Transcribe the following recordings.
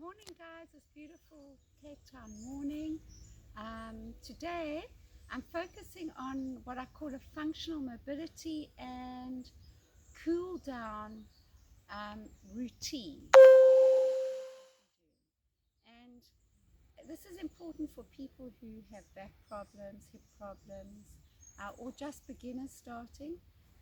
Morning guys, it's beautiful Cape Town morning. Today I'm focusing on what I call a functional mobility and cool down routine. And this is important for people who have back problems, hip problems, or just beginners starting.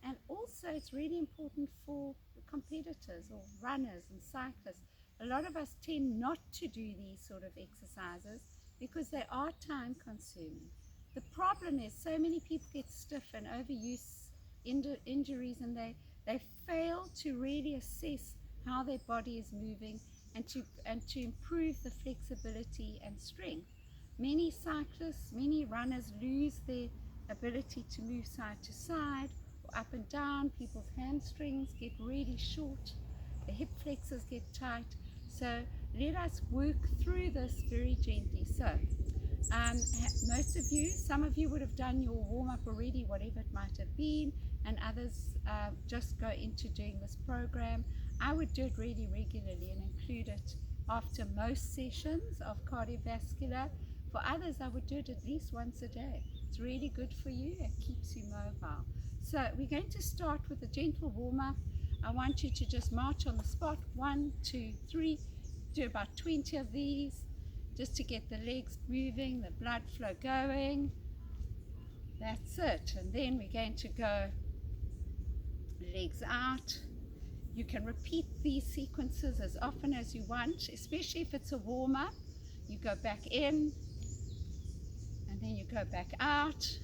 And also it's really important for competitors or runners and cyclists. A lot of us tend not to do these sort of exercises because they are time consuming. The problem is so many people get stiff and overuse injuries, and they fail to really assess how their body is moving and to improve the flexibility and strength. Many cyclists, many runners lose their ability to move side to side or up and down. People's hamstrings get really short, the hip flexors get tight. So let us work through this very gently. So most of you, some of you would have done your warm-up already, whatever it might have been, and others just go into doing this program. I would do it really regularly and include it after most sessions of cardiovascular. For others, I would do it at least once a day. It's really good for you. It keeps you mobile. So we're going to start with a gentle warm-up. I want you to just march on the spot. 1, 2, 3. Do about 20 of these just to get the legs moving, the blood flow going. That's it. And then we're going to go legs out. You can repeat these sequences as often as you want, especially if it's a warm-up. You go back in and then you go back out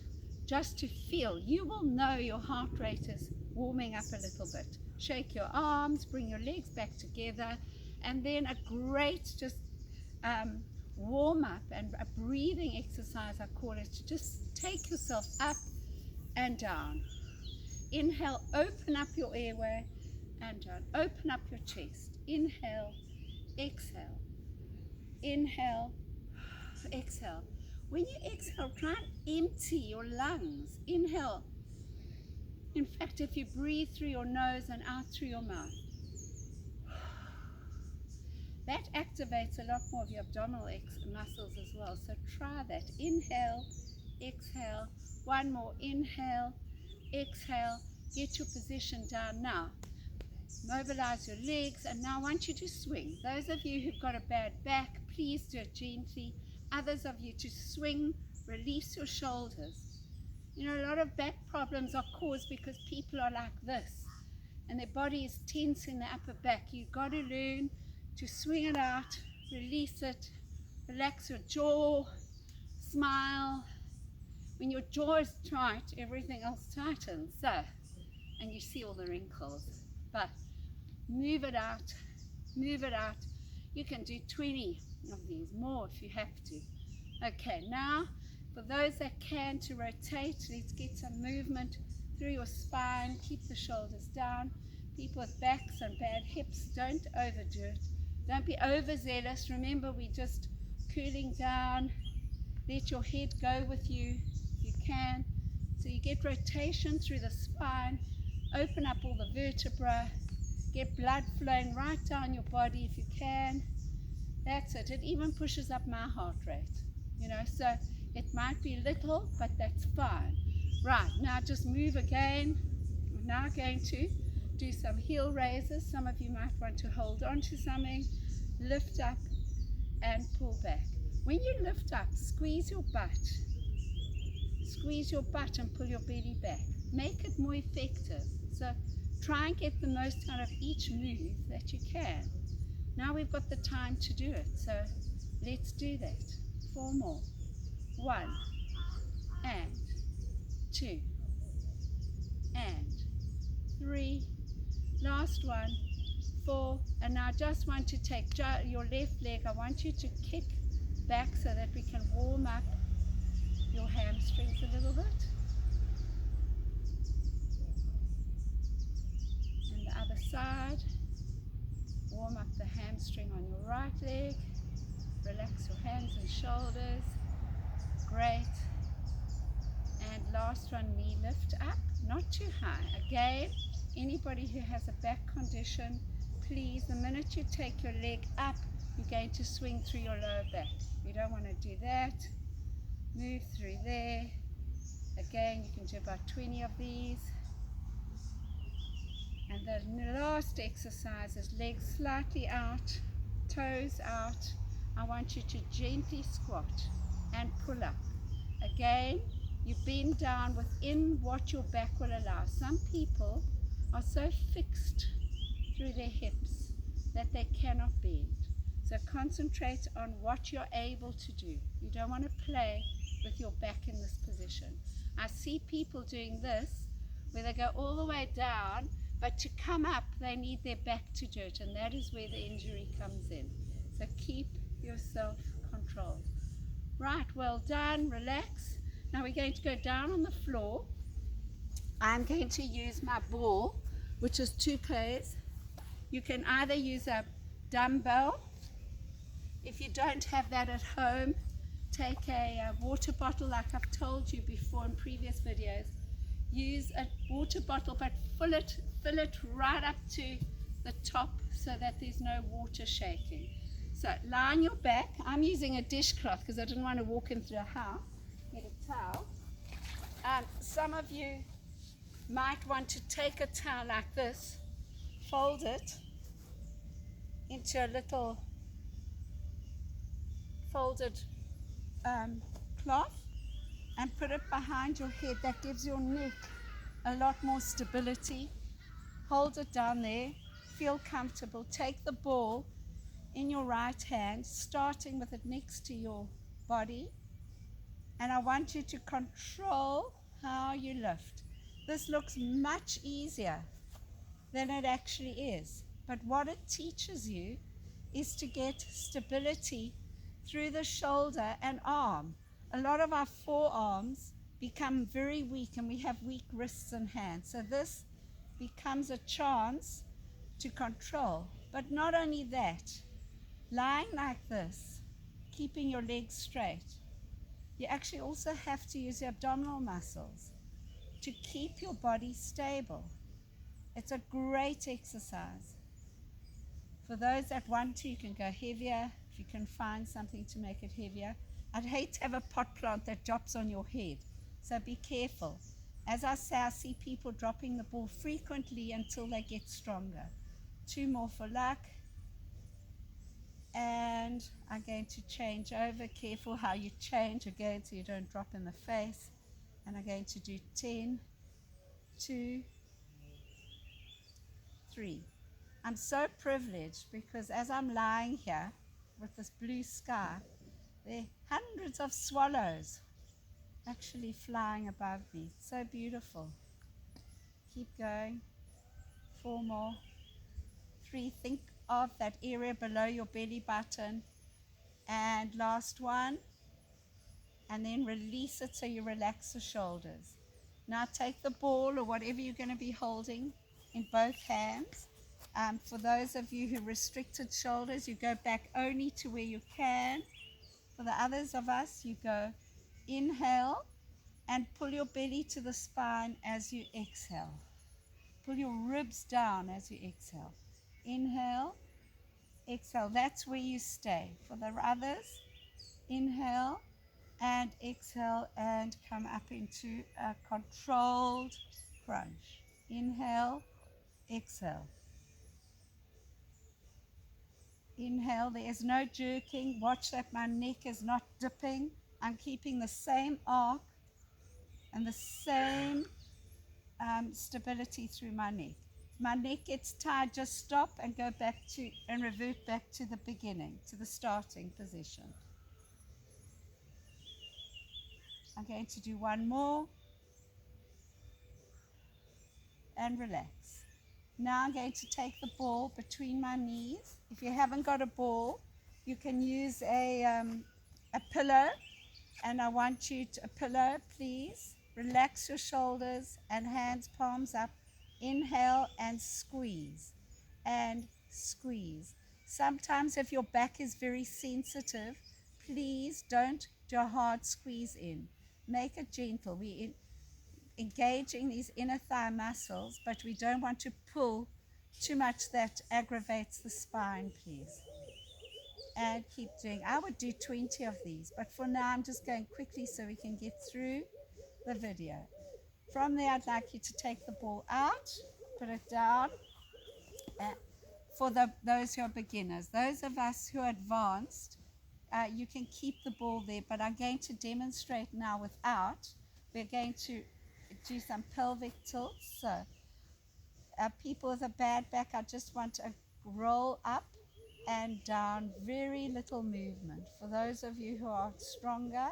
just to feel. You will know your heart rate is warming up a little bit. Shake your arms, bring your legs back together, and then a great just warm-up and a breathing exercise, I call it, to just take yourself up and down. Inhale, open up your airway and down. Open up your chest. Inhale, exhale. Inhale, exhale. When you exhale, try and empty your lungs. Inhale. In fact, if you breathe through your nose and out through your mouth, that activates a lot more of your abdominal muscles as well. So try that. Inhale, exhale. One more. Inhale, exhale. Get your position down now. Mobilize your legs, and now I want you to swing. Those of you who've got a bad back, please do it gently. Others of you to swing, release your shoulders. You know, a lot of back problems are caused because people are like this and their body is tense in the upper back. You've got to learn to swing it out, release it, relax your jaw, smile. When your jaw is tight, everything else tightens. So, and you see all the wrinkles. But move it out, move it out. You can do 20 of these, more if you have to. Okay, now for those that can, to rotate, let's get some movement through your spine. Keep the shoulders down. People with backs and bad hips, don't overdo it. Don't be overzealous. Remember, we're just cooling down. Let your head go with you if you can. So you get rotation through the spine. Open up all the vertebrae. Get blood flowing right down your body if you can. That's it. It even pushes up my heart rate. You know, so it might be little, but that's fine. Right, now just move again. We're now going to do some heel raises. Some of you might want to hold on to something. Lift up and pull back. When you lift up, squeeze your butt. Squeeze your butt and pull your belly back. Make it more effective. So try and get the most out of each move that you can. Now we've got the time to do it, so let's do that. 4 more. 1 and 2 and 3. Last one. 4. And now I just want to take your left leg. I want you to kick back so that we can warm up your hamstrings a little bit. And the other side. Warm up the hamstring on your right leg. Relax your hands and shoulders. Great. And last one, knee lift up, not too high. Again, anybody who has a back condition, please, the minute you take your leg up, you're going to swing through your lower back. You don't want to do that. Move through there. Again, you can do about 20 of these. And the last exercise is legs slightly out, toes out. I want you to gently squat and pull up. Again, you bend down within what your back will allow. Some people are so fixed through their hips that they cannot bend. So concentrate on what you're able to do. You don't want to play with your back in this position. I see people doing this where they go all the way down, but to come up they need their back to do it, and that is where the injury comes in. So keep yourself controlled. Right, well done, relax. Now we're going to go down on the floor. I'm going to use my ball, which is 2 Ks. You can either use a dumbbell. If you don't have that at home, take a water bottle like I've told you before in previous videos. Use a water bottle, but fill it right up to the top so that there's no water shaking. So lie on your back. I'm using a dishcloth because I didn't want to walk in through a house. Get a towel. Some of you might want to take a towel like this, fold it into a little folded cloth and put it behind your head. That gives your neck a lot more stability. Hold it down there, feel comfortable. Take the ball in your right hand, starting with it next to your body, and I want you to control how you lift. This looks much easier than it actually is, but what it teaches you is to get stability through the shoulder and arm. A lot of our forearms become very weak, and we have weak wrists and hands, so this becomes a chance to control. But not only that, lying like this, keeping your legs straight, you actually also have to use your abdominal muscles to keep your body stable. It's a great exercise. For those that want to, you can go heavier if you can find something to make it heavier. I'd hate to have a pot plant that drops on your head, so be careful. As I say, I see people dropping the ball frequently until they get stronger. 2 more for luck. And I'm going to change over. Careful how you change again so you don't drop in the face. And I'm going to do 10, 2, 3. I'm so privileged because as I'm lying here with this blue sky, there are hundreds of swallows actually flying above me. It's so beautiful. Keep going. 4 more. 3. Think of that area below your belly button. And last one. And then release it so you relax the shoulders. Now take the ball or whatever you're going to be holding in both hands. For those of you who restricted shoulders, you go back only to where you can. For the others of us, you go inhale and pull your belly to the spine as you exhale. Pull your ribs down as you exhale. Inhale, exhale. That's where you stay. For the others, inhale and exhale and come up into a controlled crunch. Inhale, exhale. Inhale, there is no jerking. Watch that my neck is not dipping. I'm keeping the same arc and the same stability through my neck. My neck gets tired, just stop and go back to and revert back to the beginning, to the starting position. I'm going to do 1 more and relax. Now I'm going to take the ball between my knees. If you haven't got a ball, you can use a pillow, and I want you to, a pillow, please. Relax your shoulders and hands, palms up. Inhale and squeeze, and squeeze. Sometimes if your back is very sensitive, please don't do a hard squeeze in. Make it gentle. We're engaging these inner thigh muscles, but we don't want to pull too much that aggravates the spine, please. and keep doing. I would do 20 of these, but for now I'm just going quickly so we can get through the video. From there, I'd like you to take the ball out, put it down. For those who are beginners, those of us who are advanced, you can keep the ball there, but I'm going to demonstrate now without. We're going to do some pelvic tilts. So people with a bad back, I just want to roll up and down, very little movement. For those of you who are stronger,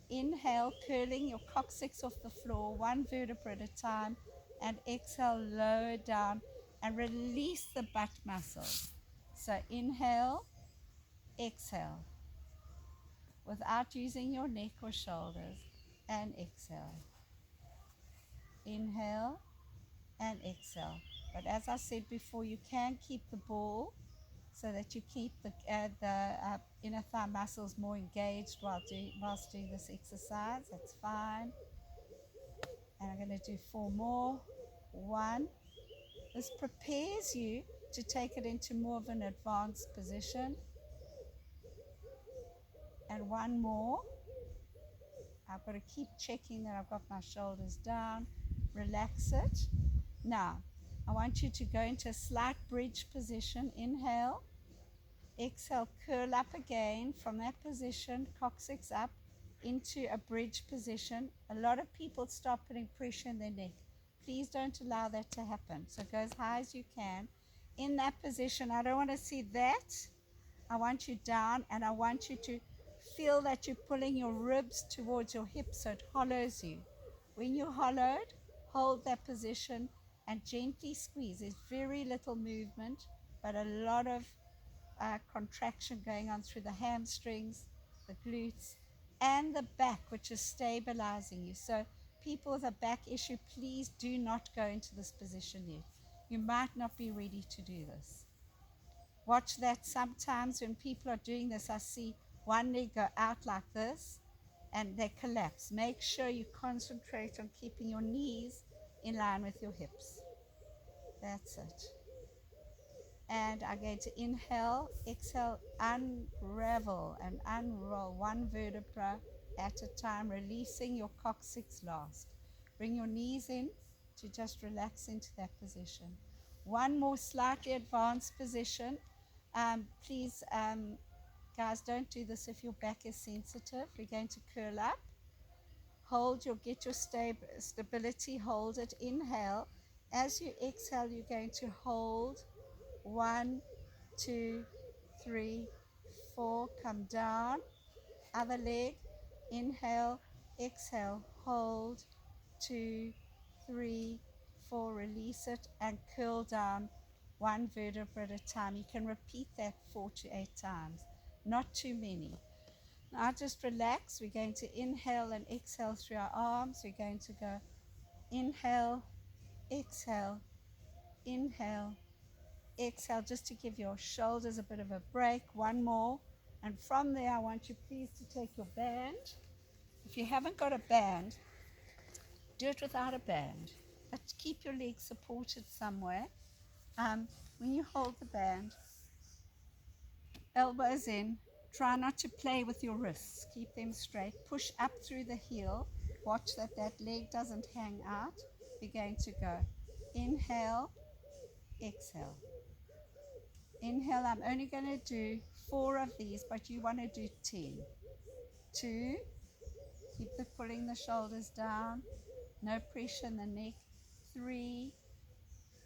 inhale, curling your coccyx off the floor, one vertebra at a time, and exhale, lower down, and release the butt muscles. So inhale, exhale, without using your neck or shoulders, and exhale. Inhale and exhale. But as I said before, you can keep the ball so that you keep the inner thigh muscles more engaged whilst doing this exercise. That's fine. And I'm going to do 4 more. 1. This prepares you to take it into more of an advanced position. And 1 more. I've got to keep checking that I've got my shoulders down. Relax it. Now, I want you to go into a slight bridge position. Inhale. Exhale, curl up again from that position, coccyx up into a bridge position. A lot of people start putting pressure in their neck. Please don't allow that to happen. So go as high as you can. In that position, I don't want to see that. I want you down, and I want you to feel that you're pulling your ribs towards your hips so it hollows you. When you're hollowed, hold that position and gently squeeze. There's very little movement, but a lot of contraction going on through the hamstrings, the glutes, and the back, which is stabilizing you. So people with a back issue, please do not go into this position yet. You might not be ready to do this. Watch that. Sometimes when people are doing this, I see one leg go out like this and they collapse. Make sure you concentrate on keeping your knees in line with your hips. That's it. And I'm going to inhale, exhale, unravel and unroll 1 vertebra at a time, releasing your coccyx last. Bring your knees in to just relax into that position. 1 more slightly advanced position. Please, guys, don't do this if your back is sensitive. We're going to curl up. Get your stability, hold it, inhale. As you exhale, you're going to hold 1, 2, 3, 4, come down. Other leg, inhale, exhale, hold, 2, 3, 4, release it, and curl down 1 vertebra at a time. You can repeat that 4 to 8 times, not too many. Now just relax. We're going to inhale and exhale through our arms. We're going to go inhale, exhale, inhale, exhale, just to give your shoulders a bit of a break. 1 more. And from there, I want you please to take your band. If you haven't got a band, do it without a band. But keep your legs supported somewhere. When you hold the band, elbows in, try not to play with your wrists. Keep them straight. Push up through the heel. Watch that leg doesn't hang out. We're going to go inhale, exhale. Inhale, I'm only going to do 4 of these, but you want to do 10. 2, keep pulling the shoulders down, no pressure in the neck. 3,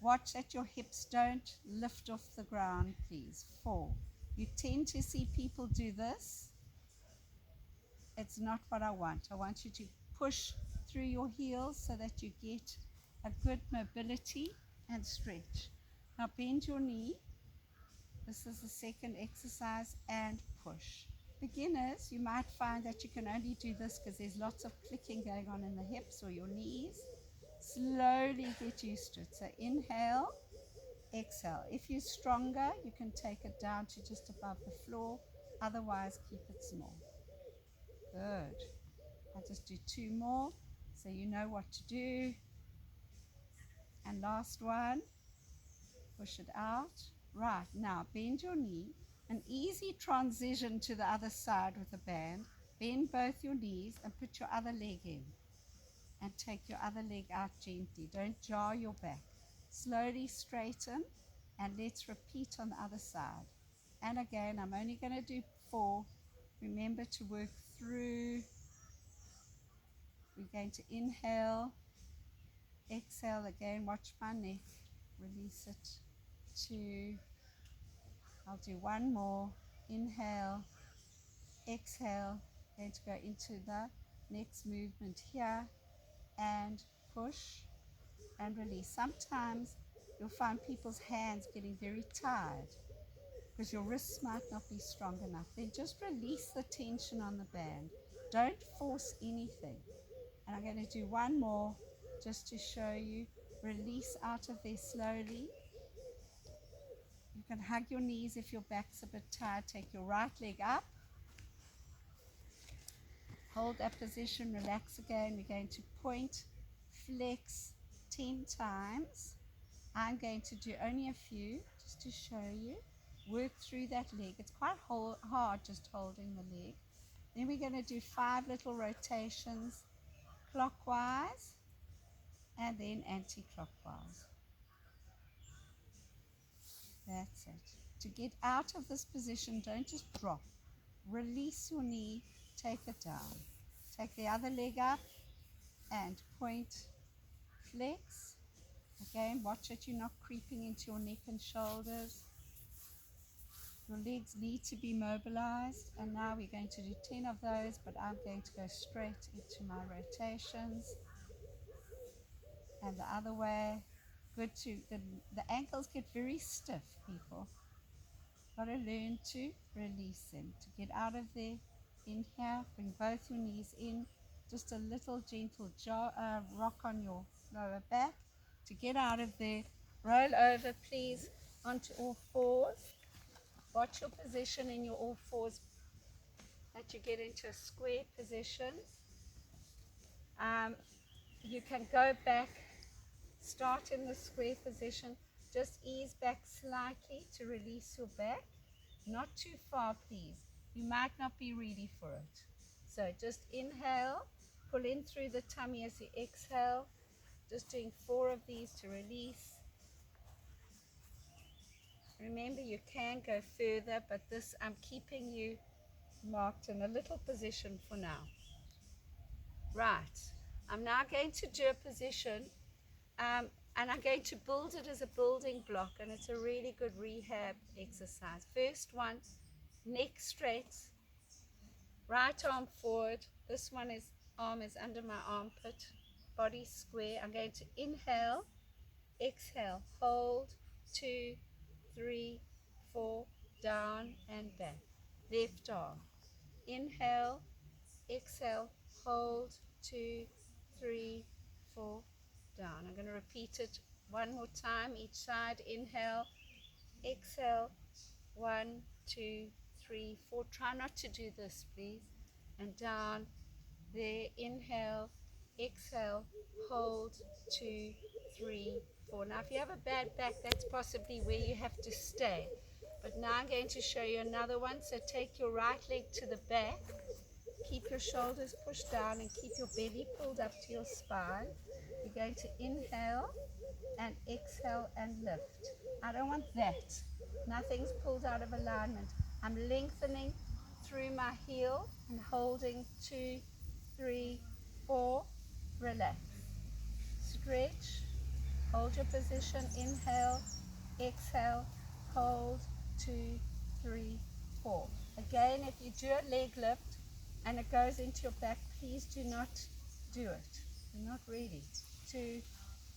watch that your hips don't lift off the ground, please. 4, you tend to see people do this. It's not what I want. I want you to push through your heels so that you get a good mobility and stretch. Now bend your knee. This is the second exercise, and push. Beginners, you might find that you can only do this because there's lots of clicking going on in the hips or your knees. Slowly get used to it. So inhale, exhale. If you're stronger, you can take it down to just above the floor. Otherwise, keep it small. Good. I'll just do 2 more so you know what to do. And last one. Push it out. Right, now bend your knee. An easy transition to the other side with the band. Bend both your knees and put your other leg in. And take your other leg out gently. Don't jar your back. Slowly straighten, and let's repeat on the other side. And again, I'm only going to do 4. Remember to work through. We're going to inhale, exhale again. Watch my neck. Release it. 2. I'll do 1 more. Inhale, exhale. Going to go into the next movement here, and push and release. Sometimes you'll find people's hands getting very tired because your wrists might not be strong enough. Then just release the tension on the band. Don't force anything. And I'm going to do 1 more just to show you. Release out of there slowly. You can hug your knees if your back's a bit tired. Take your right leg up. Hold that position, relax again. We're going to point, flex 10 times. I'm going to do only a few just to show you. Work through that leg. It's quite hard just holding the leg. Then we're going to do 5 little rotations clockwise and then anti-clockwise. That's it. To get out of this position, don't just drop. Release your knee, take it down. Take the other leg up and point, flex. Again, watch it, you're not creeping into your neck and shoulders. Your legs need to be mobilized. And now we're going to do 10 of those, but I'm going to go straight into my rotations. And the other way. Good too. The ankles get very stiff, people. Got to learn to release them. To get out of there, in here, bring both your knees in. Just a little gentle rock on your lower back. To get out of there, roll over, please, onto all 4s. Watch your position in your all 4s, that you get into a square position. You can go back, start in the square position. Just ease back slightly to release your back. Not too far, please. You might not be ready for it. So just inhale, pull in through the tummy as you exhale. Just doing 4 of these to release. Remember, you can go further, but this, I'm keeping you marked in a little position for now. Right, I'm now going to do a position, and I'm going to build it as a building block, and it's a really good rehab exercise. First one, neck straight, right arm forward. This one is, arm is under my armpit, body square. I'm going to inhale, exhale, hold, 2, 3, 4, down and back. Left arm. Inhale, exhale, hold, 2, 3, 4, down. I'm going to repeat it 1 more time each side. Inhale, exhale, 1, 2, 3, 4. Try not to do this, please. And down. There. Inhale, exhale, hold, 2, 3, 4. Now, if you have a bad back, that's possibly where you have to stay. But now I'm going to show you another one. So take your right leg to the back. Keep your shoulders pushed down and keep your belly pulled up to your spine. You're going to inhale and exhale and lift. I don't want that. Nothing's pulled out of alignment. I'm lengthening through my heel and holding 2, 3, 4. Relax. Stretch. Hold your position. Inhale, exhale, hold, 2, 3, 4. Again, if you do a leg lift and it goes into your back, please do not do it. You're not ready. 2,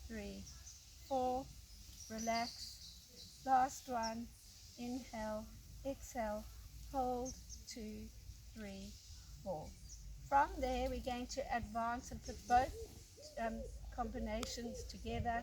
3, 4. Relax. Last one. Inhale, exhale, hold, 2, 3, 4. From there, we're going to advance and put both combinations together.